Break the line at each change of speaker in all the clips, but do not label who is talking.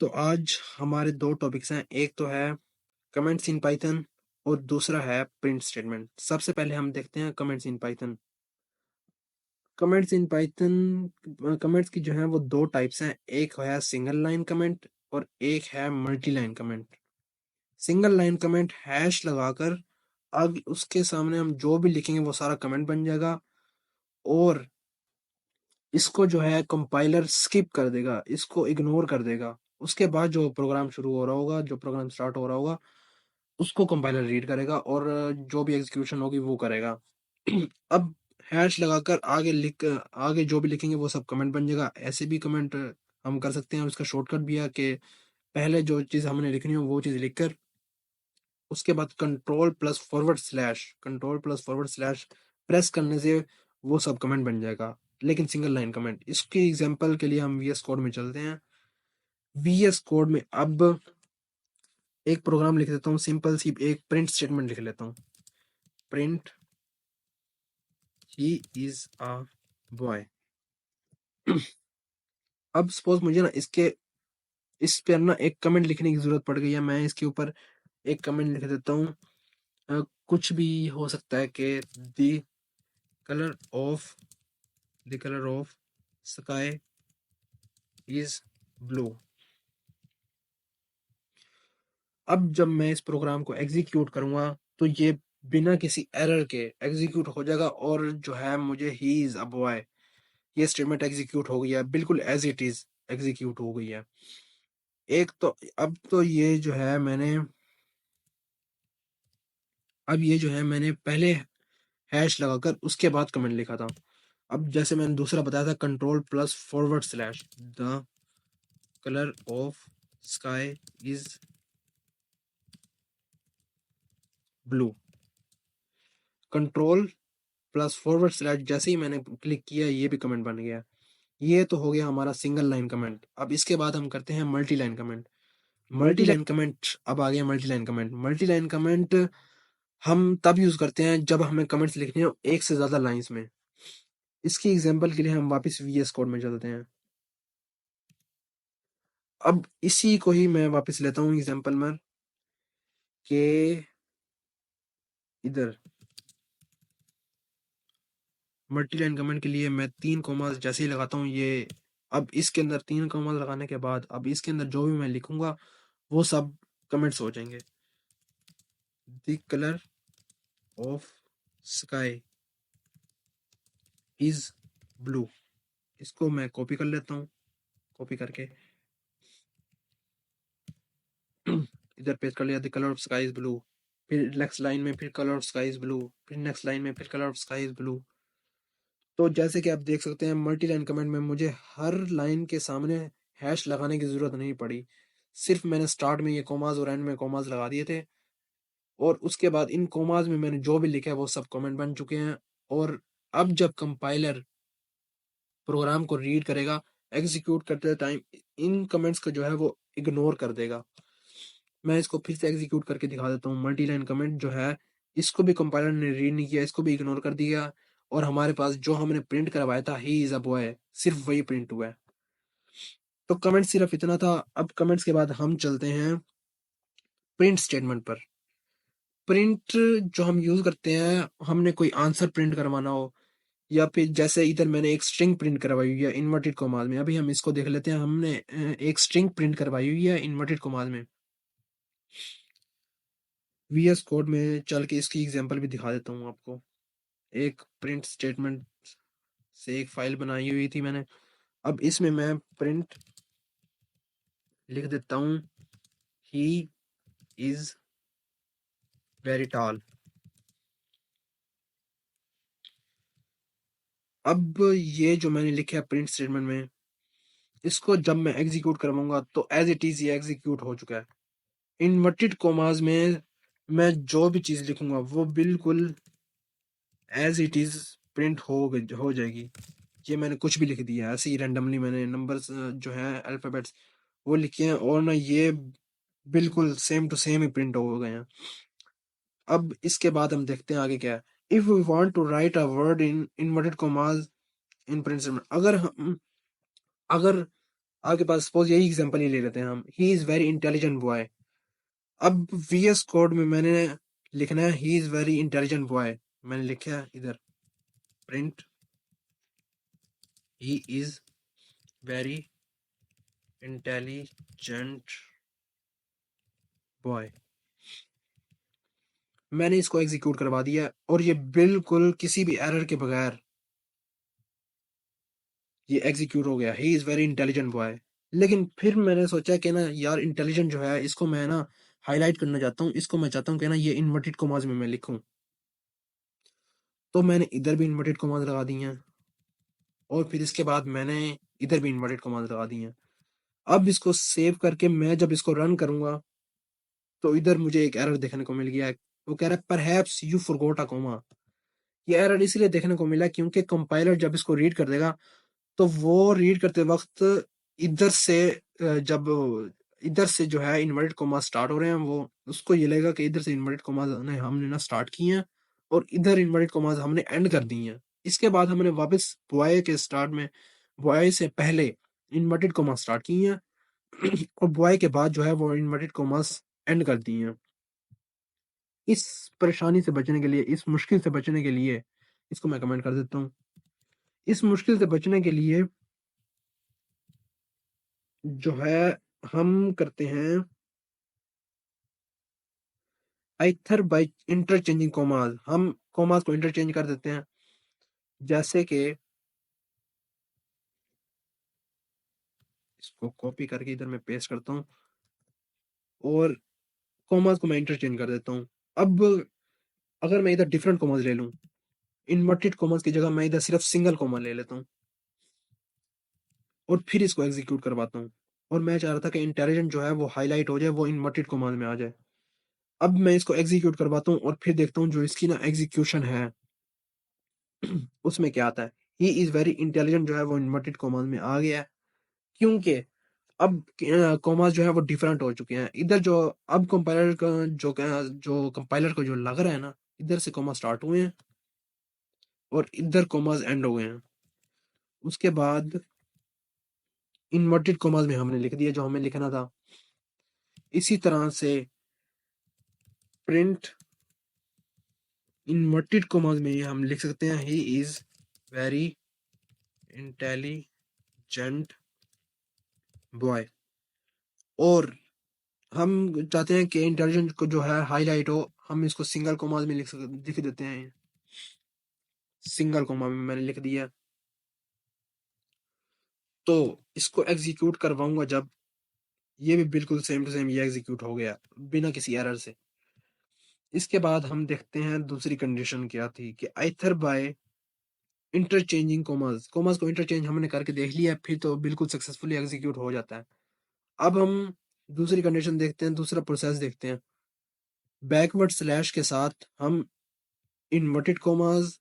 तो आज हमारे दो टॉपिक्स हैं। एक तो है कमेंट्स इन पाइथन और दूसरा है प्रिंट स्टेटमेंट। सबसे पहले हम देखते हैं कमेंट्स इन पाइथन। कमेंट्स की जो है वो दो टाइप्स हैं। एक है सिंगल लाइन कमेंट और एक है multi line comment. Single line comment hash लगाकर अब उसके सामने हम जो भी लिखेंगे वो सारा कमेंट बन जाएगा और इसको जो है कंपाइलर स्किप कर देगा, इसको इग्नोर कर देगा। उसके बाद जो प्रोग्राम शुरू हो रहा होगा, जो प्रोग्राम स्टार्ट हो रहा होगा, उसको कंपाइलर रीड करेगा और जो भी एग्जीक्यूशन होगी वो करेगा। अब हैश लगाकर आगे जो भी लिखेंगे वो सब कमेंट बन जाएगा। ऐसे भी कमेंट हम कर सकते हैं। उसका शॉर्टकट भी है कि पहले जो चीज़ हमने लिखनी हो वो चीज़ लिखकर उसके बाद control plus forward slash press करने से वो सब कमेंट बन जाएगा, लेकिन सिंगल लाइन कमेंट। इसके एग्जांपल के लिए हम वीएस कोड में चलते हैं। वीएस कोड में अब एक प्रोग्राम लिख देता हूँ, सिंपल सी एक प्रिंट स्टेटमेंट लिख लेता हूँ। Print he is a boy. अब सपोज मुझे ना इस पर ना एक कमेंट लिखने की जरूरत पड़ गई है। मैं इसके ऊपर एक कमेंट लिख देता हूँ। कुछ भी हो सकता है कि the colour of the colour of sky is blue. अब जब मैं इस प्रोग्राम को एग्जीक्यूट करूंगा तो ये बिना किसी एरर के एग्जीक्यूट हो जाएगा और जो है मुझे ही इज अ बॉय ये स्टेटमेंट एग्जीक्यूट हो गई है, बिल्कुल एज इट इज एग्जीक्यूट हो गई है। एक तो अब तो ये जो है मैंने पहले हैश लगाकर उसके बाद कमेंट लिखा था। अब जैसे मैंने दूसरा बताया था, control plus forward slash the colour of sky is blue. Control plus forward slash जैसे ही मैंने क्लिक किया ये भी कमेंट बन गया। ये तो हो गया हमारा सिंगल लाइन कमेंट। अब इसके बाद हम करते हैं multi line comment. Multi line comment अब आ गया। मल्टी लाइन कमेंट हम तब यूज करते हैं जब हमें कमेंट्स लिखने हो एक से ज्यादा लाइंस में। इसकी एग्जांपल के लिए हम वापस वीएस कोड में चलते हैं। अब इसी को ही मैं वापस लेता हूँ एग्जांपल में कि इधर मल्टी लाइन कमेंट के लिए मैं 3 कोमास जैसे ही लगाता हूँ ये। अब इसके अंदर 3 कोमास लगाने के बाद अब इसके अंदर जो भी मैं लिखूंगा वो सब कमेंट्स हो जाएंगे। The colour of sky is blue. इसको मैं कॉपी कर लेता हूँ। कॉपी करके इधर पेस्ट कर लिया। The colour of sky is blue. फिर नेक्स्ट लाइन में फिर colour of sky is blue. फिर नेक्स्ट लाइन में फिर colour of sky is blue. तो जैसे कि आप देख सकते हैं मल्टी लाइन कमेंट में मुझे हर लाइन के सामने हैश लगाने की जरूरत नहीं पड़ी। सिर्फ मैंने स्टार्ट में ये कोमाज और एंड में कोमाज लगा दिए थे और उसके बाद इन कोमाज में मैंने जो भी लिखा है वो सब कमेंट बन चुके हैं। और अब जब कंपाइलर प्रोग्राम को रीड करेगा एग्जीक्यूट करते टाइम इन कमेंट्स को जो है वो इग्नोर कर देगा। मैं इसको फिर से एग्जीक्यूट करके दिखा देता हूँ। मल्टी लाइन कमेंट जो है इसको भी कंपाइलर ने रीड नहीं किया, इसको भी इग्नोर कर दिया और हमारे पास जो हमने प्रिंट करवाया था ही इज अ बॉय सिर्फ वही प्रिंट हुआ है। तो कमेंट सिर्फ इतना था। अब कमेंट्स के बाद हम चलते हैं प्रिंट स्टेटमेंट पर। प्रिंट जो हम यूज करते हैं हमने कोई आंसर प्रिंट करवाना हो या फिर जैसे इधर मैंने एक स्ट्रिंग प्रिंट करवाई हुई है इन्वर्टेड कोमास में। अभी हम इसको देख लेते हैं। हमने एक स्ट्रिंग प्रिंट करवाई हुई है इन्वर्टेड कोमास में। वीएस कोड में चल के इसकी एग्जांपल भी दिखा देता हूँ आपको। एक प्रिंट स्टेटमेंट से एक फाइल बनाई हुई थी मैंने। अब इसमें मैं प्रिंट लिख देता हूँ ही इज वेरी टॉल। अब ये जो मैंने लिखा है प्रिंट स्टेटमेंट में इसको जब मैं एग्जीक्यूट करवाऊंगा तो एज इट इज ये एग्जीक्यूट हो चुका है। इन्वर्टेड कोमास में मैं जो भी चीज लिखूंगा वो बिल्कुल एज इट इज प्रिंट हो जाएगी। ये मैंने कुछ भी लिख दिया है ऐसे ही रैंडमली। मैंने नंबर्स जो है अल्फाबेट्स वो लिखे हैं और ना ये बिल्कुल सेम टू सेम ही प्रिंट हो गए हैं। अब इसके बाद हम देखते हैं आगे क्या है। If we want to write a word in inverted commas in print statement, अगर आपके पास सपोज यही एग्जांपल ही ले लेते हैं हम, he is very intelligent boy. अब वीएस कोड में मैंने लिखना है he is very intelligent boy. मैंने लिखा है इधर print he is very intelligent boy. मैंने इसको एग्जीक्यूट करवा दिया और ये बिल्कुल किसी भी एरर के बगैर ये एग्जीक्यूट हो गया, he is very intelligent boy. लेकिन फिर मैंने सोचा कि ना यार इंटेलिजेंट जो है इसको मैं ना हाईलाइट करना चाहता हूँ, इसको मैं चाहता हूँ कि ना ये इन्वर्टेड कॉमास में मैं लिखूं। तो मैंने इधर भी इन्वर्टेड कॉमास लगा दी हैं और फिर इसके बाद मैंने इधर भी इन्वर्टेड कॉमास लगा दी हैं। अब इसको सेव करके मैं जब इसको रन करूंगा तो इधर मुझे एक एरर देखने को मिल गया है। वो कह रहा है perhaps you forgot a comma. ये एरर इसलिए देखने को मिला क्योंकि कंपाइलर जब इसको रीड कर देगा तो वो रीड करते वक्त इधर से जब इधर से जो है इन्वर्टेड कॉमा स्टार्ट हो रहे हैं, वो उसको ये लगेगा कि इधर से इन्वर्टेड कॉमा ने हमने ना स्टार्ट किए हैं और इधर इन्वर्टेड कॉमा हमने एंड कर दी हैं। इसके बाद हमने वापस बॉय के स्टार्ट में बॉय से पहले इन्वर्टेड कॉमा स्टार्ट की हैं और बॉय के बाद जो है वो इन्वर्टेड कॉमास एंड कर दी हैं। इस परेशानी से बचने के लिए, इस मुश्किल से बचने के लिए, इसको मैं कमेंट कर देता हूँ। इस मुश्किल से बचने के लिए जो है हम करते हैं आइथर बाय इंटरचेंजिंग कोमास। हम कोमास को इंटरचेंज कर देते हैं, जैसे कि इसको कॉपी करके इधर मैं पेस्ट करता हूँ और कोमास को मैं इंटरचेंज कर देता हूँ। अब अगर मैं इधर डिफरेंट कोमास ले लूँ, इन्वर्टेड कोमास की जगह मैं इधर सिर्फ सिंगल कोमा ले लेता हूँ और फिर इसको एग्जीक्यूट करवाता हूँ। और मैं चाह रहा था कि इंटेलिजेंट जो है वो हाईलाइट हो जाए, वो इन्वर्टेड कोमास में आ जाए। अब मैं इसको एग्जीक्यूट करवाता हूँ और फिर देखता हूँ जो इसकी ना एग्जीक्यूशन है उसमें क्या आता है। ही इज वेरी इंटेलिजेंट जो है वो इन्वर्टेड कॉमास में आ गया है, क्योंकि अब कॉमास जो है वो डिफरेंट हो चुके हैं। इधर जो अब कंपाइलर का जो कंपाइलर को जो लग रहा है ना, इधर से कॉमा स्टार्ट हुए हैं और इधर कॉमास एंड हो गए हैं। उसके बाद इन्वर्टेड कॉमास में हमने लिख दिया जो हमें लिखना था। इसी तरह से प्रिंट इन्वर्टेड कॉमास में हम लिख सकते हैं he is very intelligent boy. और हम चाहते हैं कि इंटेलिजेंट को जो है हाईलाइट हो, हम इसको सिंगल कोमा में लिख देते हैं। सिंगल कोमा में मैंने लिख दिया। तो इसको एग्जीक्यूट करवाऊंगा जब, ये भी बिल्कुल सेम टू सेम ये एग्जीक्यूट हो गया बिना किसी एरर से। इसके बाद हम देखते हैं दूसरी कंडीशन क्या थी कि either by interchanging commas. Commas को इंटरचेंज हमने करके देख लिया, फिर तो बिल्कुल सक्सेसफुली एग्जीक्यूट हो जाता है। अब हम दूसरी कंडीशन देखते हैं, दूसरा प्रोसेस देखते हैं। बैकवर्ड स्लैश के साथ हम इन्वर्टेड कोमास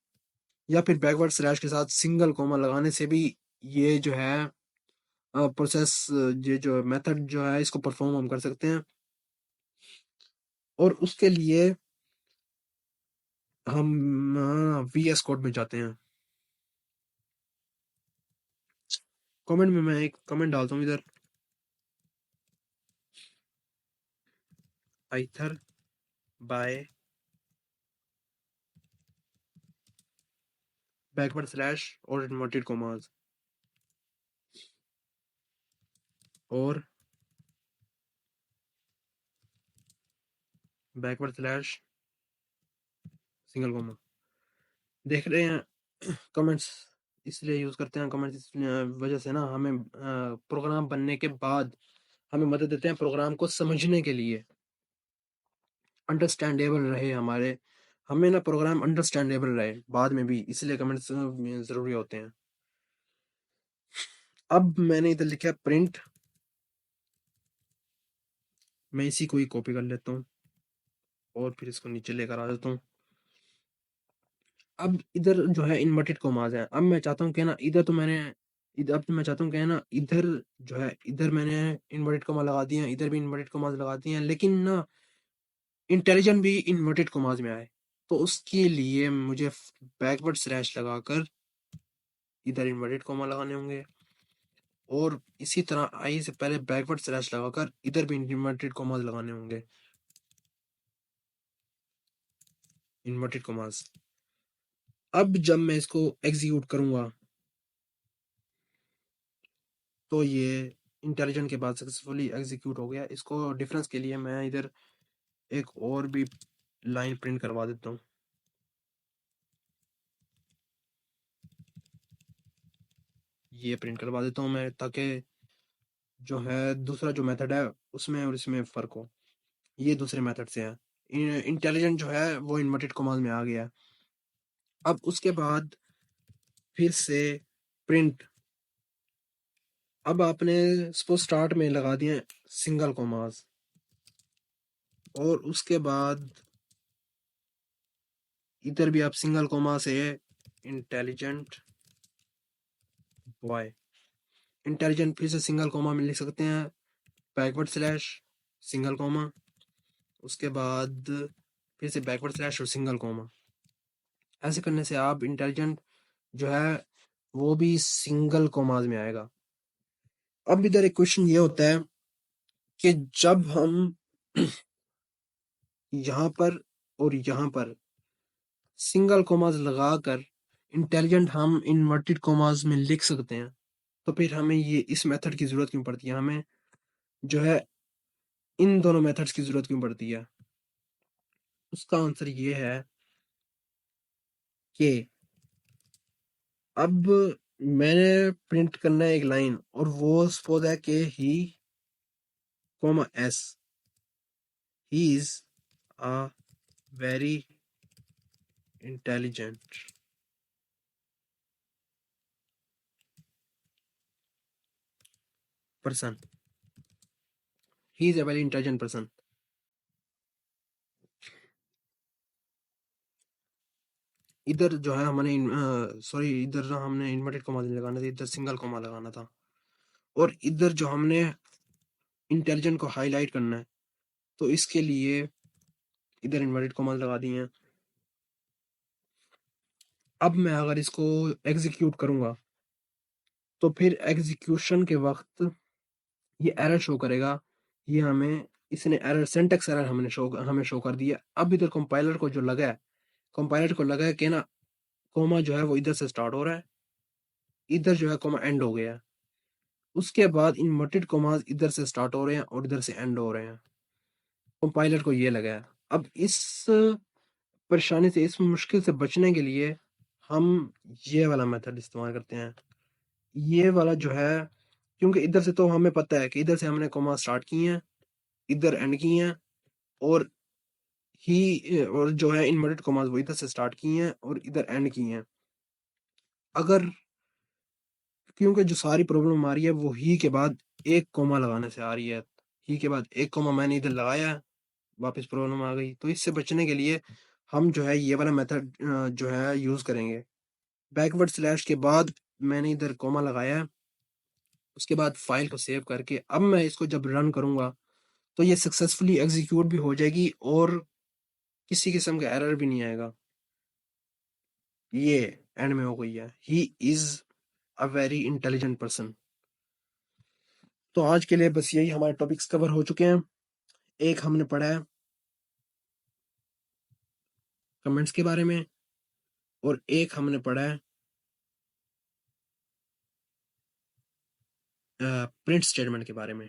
या फिर बैकवर्ड स्लैश के साथ सिंगल कोमा लगाने से भी ये जो है प्रोसेस, ये जो मेथड जो है इसको परफॉर्म हम कर सकते हैं। और उसके लिए हम वीएस कोड में जाते हैं। कमेंट में मैं एक कमेंट डालता हूँ इधर, आइथर बाय बैकवर्ड स्लैश और इन्वर्टेड कोमास और बैकवर्ड स्लैश सिंगल कोमा। देख रहे हैं कमेंट्स इसलिए यूज करते हैं, कमेंट्स इस वजह से ना हमें प्रोग्राम बनने के बाद हमें मदद देते हैं प्रोग्राम को समझने के लिए, अंडरस्टैंडेबल रहे हमारे, हमें ना प्रोग्राम अंडरस्टैंडेबल रहे बाद में भी, इसलिए कमेंट्स जरूरी होते हैं। अब मैंने इधर लिखा है प्रिंट, मैं इसी को ही कॉपी कर लेता हूँ और फिर इसको नीचे लेकर आ जाता हूँ। अब इधर जो है इन्वर्टेड कॉमास है। अब मैं चाहता हूँ कि ना इधर तो मैंने इधर, अब तो मैं चाहता हूँ कि ना इधर जो है इधर मैंने इन्वर्टेड कॉमा लगा दिए हैं, इधर भी इन्वर्टेड कॉमास लगा दिए हैं, लेकिन ना इंटेलिजेंट भी इन्वर्टेड कॉमास में आए। तो उसके लिए मुझे बैकवर्ड स्लैश लगाकर इधर इन्वर्टेड कॉमा लगाने होंगे और इसी तरह आई से पहले बैकवर्ड स्लैश लगाकर इधर भी इन्वर्टेड कॉमास लगाने होंगे, इन्वर्टेड कॉमास। अब जब मैं इसको एग्जीक्यूट करूंगा तो ये इंटेलिजेंट के बाद सक्सेसफुली एग्जीक्यूट हो गया। इसको डिफरेंस के लिए मैं इधर एक और भी लाइन प्रिंट करवा देता हूँ। ये प्रिंट करवा देता हूँ मैं, ताकि जो है दूसरा जो मेथड है उसमें और इसमें फ़र्क हो। ये दूसरे मेथड से है। इंटेलिजेंट जो है वो इन्वर्टेड कॉमास में आ गया। अब उसके बाद फिर से प्रिंट। अब आपने सपोज स्टार्ट में लगा दिए सिंगल कॉमास और उसके बाद इधर भी आप सिंगल कॉमा से इंटेलिजेंट बॉय, इंटेलिजेंट फिर से सिंगल कॉमा में लिख सकते हैं, बैकवर्ड स्लैश सिंगल कॉमा, उसके बाद फिर से बैकवर्ड स्लैश और सिंगल कॉमा। ऐसे करने से आप इंटेलिजेंट जो है वो भी सिंगल कॉमाज में आएगा। अब इधर एक क्वेश्चन ये होता है कि जब हम यहाँ पर और यहाँ पर सिंगल कॉमाज लगाकर इंटेलिजेंट हम इन्वर्टेड कॉमाज में लिख सकते हैं, तो फिर हमें ये इस मेथड की जरूरत क्यों पड़ती है, हमें जो है इन दोनों मेथड्स की जरूरत क्यों पड़ती है? उसका आंसर ये है कि अब मैंने प्रिंट करना है एक लाइन और वो सपोज है कि he comma S, he is a very intelligent person, he is a very intelligent person. इधर जो है हमने सॉरी इधर हमने इन्वर्टेड कॉमा नहीं लगाना था, इधर सिंगल कॉमा लगाना था। और इधर जो हमने इंटेलिजेंट को हाईलाइट करना है तो इसके लिए इधर इन्वर्टेड कॉमा लगा दिए हैं। अब मैं अगर इसको एग्जीक्यूट करूंगा तो फिर एग्जीक्यूशन के वक्त ये एरर शो करेगा। ये हमें इसने एरर सिंटेक्स एरर हमें शो कर दिया। अब इधर कंपाइलर को जो लगा है, कंपाइलर को लगा है कि ना कोमा जो है वो इधर से स्टार्ट हो रहा है, इधर जो है कोमा एंड हो गया है। उसके बाद इन्वर्टेड कोमास इधर से स्टार्ट हो रहे हैं और इधर से एंड हो रहे हैं। कंपाइलर को ये लगा है। अब इस परेशानी से, इस मुश्किल से बचने के लिए हम ये वाला मेथड इस्तेमाल करते हैं। ये वाला जो है, क्योंकि इधर से तो हमें पता है कि इधर से हमने कोमा स्टार्ट किए हैं, इधर एंड किए हैं, और ही और जो है इन्वर्टेड कॉमास वो इधर से स्टार्ट किए हैं और इधर एंड किए हैं। अगर क्योंकि जो सारी प्रॉब्लम आ रही है वो ही के बाद एक कॉमा लगाने से आ रही है, ही के बाद एक कॉमा मैंने इधर लगाया है, वापस प्रॉब्लम आ गई। तो इससे बचने के लिए हम जो है ये वाला मेथड जो है यूज करेंगे। बैकवर्ड स्लैश के बाद मैंने इधर कॉमा लगाया है, उसके बाद फाइल को सेव करके अब मैं इसको जब रन करूंगा तो ये सक्सेसफुली एग्जीक्यूट भी हो जाएगी और किसी किस्म का एरर भी नहीं आएगा। ये एंड में हो गई है, ही is a very intelligent person. तो आज के लिए बस यही हमारे टॉपिक्स कवर हो चुके हैं। एक हमने पढ़ा है कमेंट्स के बारे में और एक हमने पढ़ा है प्रिंट स्टेटमेंट के बारे में।